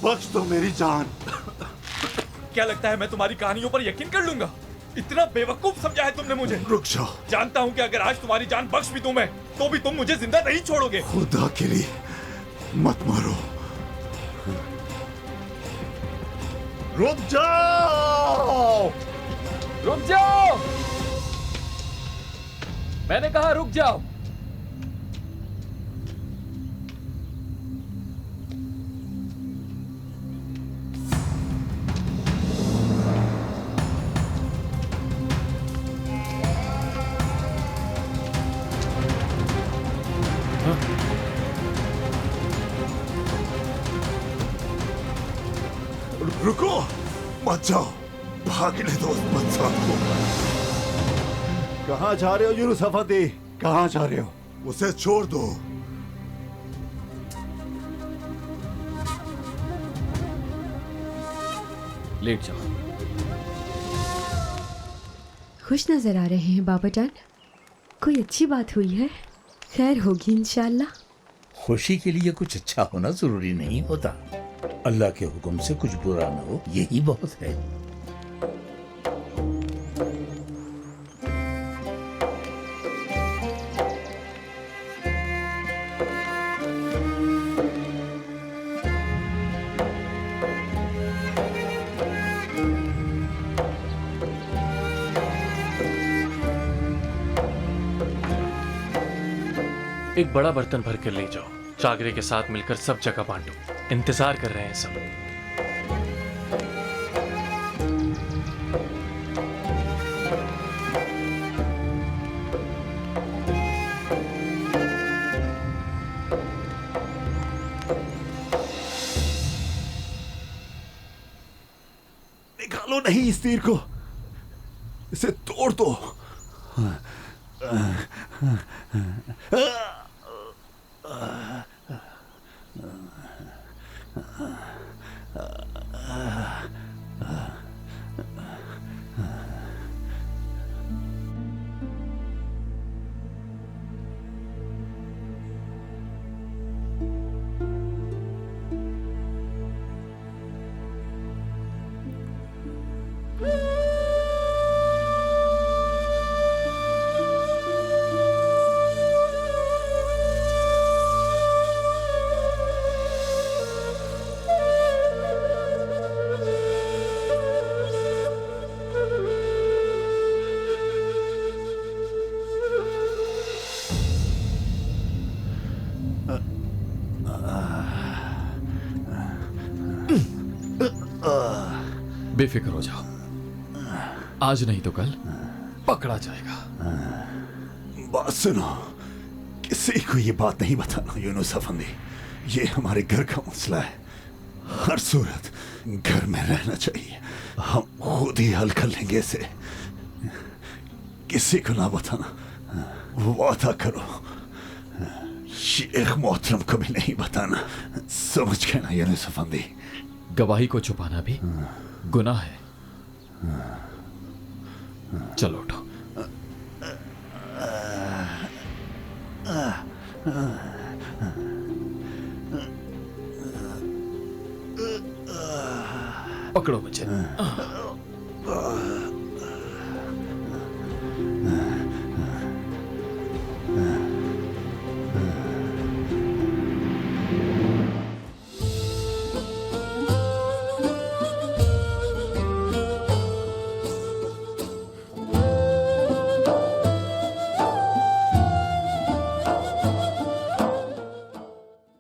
बख्श दो मेरी जान। क्या लगता है मैं तुम्हारी कहानियों पर यकीन कर लूंगा? इतना बेवकूफ समझा है तुमने मुझे। रुक जाओ। जानता हूँ कि अगर आज तुम्हारी जान बख्श भी दूं मैं, तो भी तुम मुझे जिंदा नहीं छोड़ोगे। खुदा के लिए मत मारो। रुक जाओ। रुक जाओ, मैंने कहा रुक जाओ। रुको, मत जाओ। भागने दो उस बदसात को। कहाँ जा रहे हो यूनुस अफंदी? कहाँ जा रहे हो? उसे छोड़ दो। लेट जाओ। खुश नजर आ रहे हैं बाबा जान। कोई अच्छी बात हुई है? खैर होगी इंशाल्लाह। खुशी के लिए कुछ अच्छा होना जरूरी नहीं होता। अल्लाह के हुक्म से कुछ बुरा ना हो, यही बहुत है। एक बड़ा बर्तन भर कर ले जाओ। चागरे के साथ मिलकर सब जगह बांटो। इंतजार कर रहे हैं सब। निकालो नहीं इस तीर को, इसे तोड़ दो। बेफिक्र हो जाओ, आज नहीं तो कल पकड़ा जाएगा। बात सुनो, किसी को ये बात नहीं बताना यूनुस अफंदी। ये हमारे घर का मसला है। हर सूरत घर में रहना चाहिए। हम खुद ही हल कर लेंगे इसे। किसी को ना बताना, वादा करो। शेख मोहतरम को भी नहीं बताना, समझ गए ना यूनुस अफंदी? गवाही को छुपाना भी गुनाह है। चलो उठो। पकड़ो मुझे।